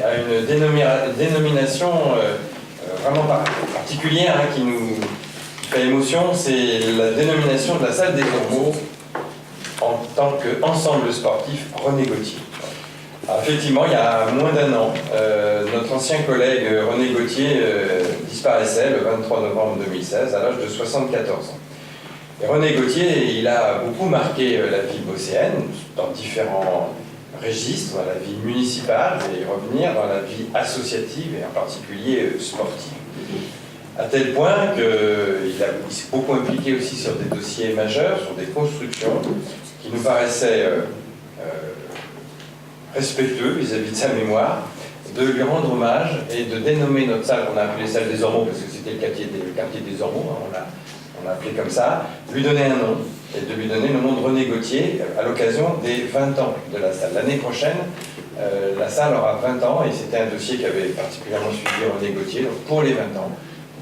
à une dénomination vraiment particulière qui nous fait émotion, c'est la dénomination de la salle des Ormeaux en tant qu'ensemble sportif René Gauthier. Alors, effectivement, il y a moins d'un an, notre ancien collègue René Gauthier disparaissait le 23 novembre 2016 à l'âge de 74 ans. Et René Gauthier, il a beaucoup marqué la vie bosséenne dans différents registres, dans la vie municipale et revenir dans la vie associative et en particulier sportive. À tel point qu'il s'est beaucoup impliqué aussi sur des dossiers majeurs, sur des constructions qui nous paraissaient respectueux vis-à-vis de sa mémoire, de lui rendre hommage et de dénommer notre salle, qu'on a appelée salle des Ormeaux, parce que c'était le quartier des Ormeaux, on l'a appelé comme ça, lui donner un nom, et de lui donner le nom de René Gauthier à l'occasion des 20 ans de la salle. L'année prochaine, la salle aura 20 ans, et c'était un dossier qui avait particulièrement suivi René Gauthier, donc pour les 20 ans.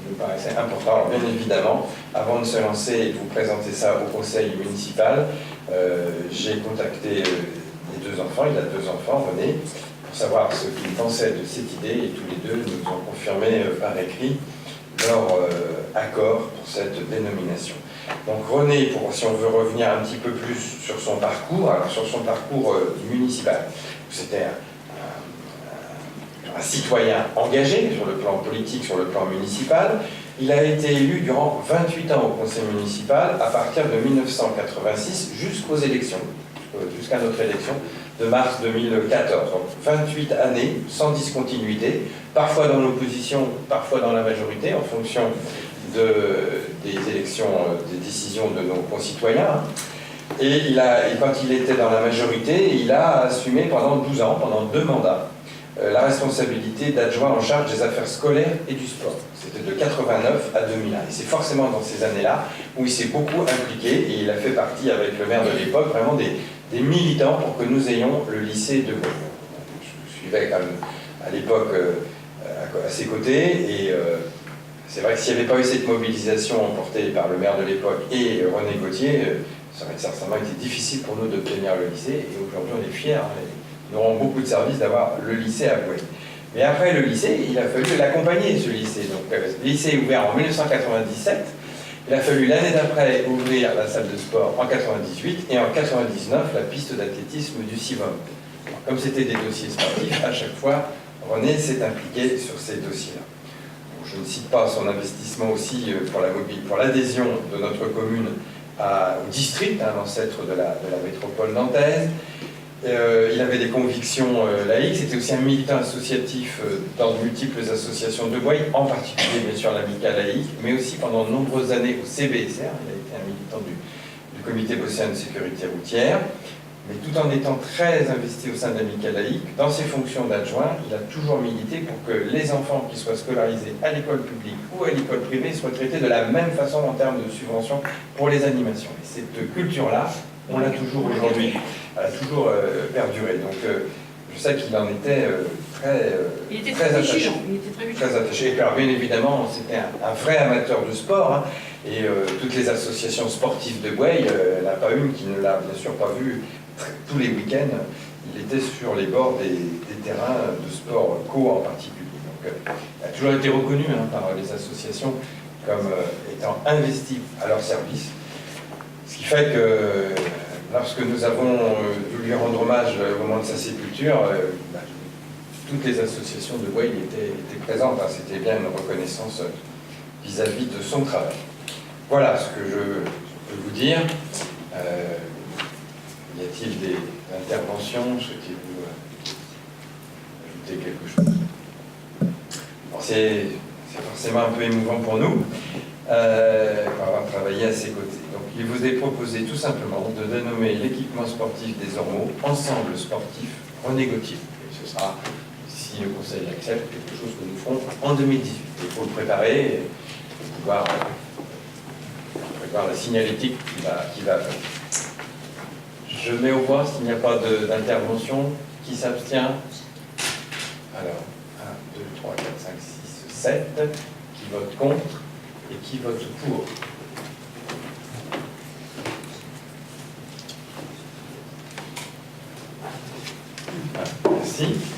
Il me paraissait important. Alors bien évidemment, avant de se lancer et de vous présenter ça au conseil municipal, j'ai contacté les deux enfants, il a deux enfants, René, pour savoir ce qu'ils pensaient de cette idée, et tous les deux nous ont confirmé par écrit leur accord pour cette dénomination. Donc René, si on veut revenir un petit peu plus sur son parcours, alors sur son parcours municipal, c'était un citoyen engagé sur le plan politique, sur le plan municipal. Il a été élu durant 28 ans au conseil municipal à partir de 1986 jusqu'aux élections, jusqu'à notre élection de mars 2014. Donc 28 années sans discontinuité, parfois dans l'opposition, parfois dans la majorité, en fonction des élections, des décisions de nos concitoyens. Et quand il était dans la majorité, il a assumé pendant 12 ans, pendant 2 mandats, la responsabilité d'adjoint en charge des affaires scolaires et du sport. C'était de 89 à 2001. Et c'est forcément dans ces années-là où il s'est beaucoup impliqué, et il a fait partie, avec le maire de l'époque, vraiment des militants pour que nous ayons le lycée de Gaulle. Je suivais quand même à l'époque à ses côtés, et c'est vrai que s'il n'y avait pas eu cette mobilisation emportée par le maire de l'époque et René Gauthier, ça aurait certainement été difficile pour nous d'obtenir le lycée, et aujourd'hui on est fiers. Nous aurons beaucoup de services d'avoir le lycée à Gouet. Mais après le lycée, il a fallu l'accompagner, ce lycée. Donc, le lycée est ouvert en 1997. Il a fallu l'année d'après ouvrir la salle de sport en 98 et en 99 la piste d'athlétisme du CIVOM. Comme c'était des dossiers sportifs, à chaque fois, René s'est impliqué sur ces dossiers-là. Je ne cite pas son investissement aussi pour l'adhésion de notre commune au district, l'ancêtre de la métropole nantaise. Il avait des convictions laïques, c'était aussi un militant associatif dans de multiples associations de Gouaille, en particulier bien sûr l'Amicale laïque, mais aussi pendant de nombreuses années au CBSR, il a été un militant du Comité bosnien de sécurité routière, mais tout en étant très investi au sein de l'Amicale laïque, dans ses fonctions d'adjoint, il a toujours milité pour que les enfants qui soient scolarisés à l'école publique ou à l'école privée soient traités de la même façon en termes de subventions pour les animations. Et cette culture-là, on l'a toujours aujourd'hui, elle a toujours perduré. Donc je sais qu'il en était très attaché. Très attaché. Et puis, alors, bien évidemment, c'était un vrai amateur de sport, et toutes les associations sportives de Gouaille, il n'y en a pas une qui ne l'a bien sûr pas vu tous les week-ends. Il était sur les bords des terrains de sport co en particulier. Donc il a toujours été reconnu par les associations comme étant investi à leur service. Ce qui fait que lorsque nous avons dû lui rendre hommage au moment de sa sépulture, toutes les associations de Gouaille étaient présentes. C'était bien une reconnaissance vis-à-vis de son travail. Voilà ce que je peux vous dire. Y a-t-il des interventions? Souhaitez-vous ajouter quelque chose? Bon, c'est forcément un peu émouvant pour nous. On va travailler à ses côtés. Donc, il vous est proposé tout simplement de dénommer l'équipement sportif des Ormeaux Ensemble sportif René Gauthier. Et ce sera, si le Conseil l'accepte, quelque chose que nous ferons en 2018. Il faut le préparer et pouvoir préparer la signalétique qui va avec. Je mets au voie s'il n'y a pas d'intervention. Qui s'abstient? Alors, 1, 2, 3, 4, 5, 6, 7. Qui vote contre? Et qui vote pour? Merci.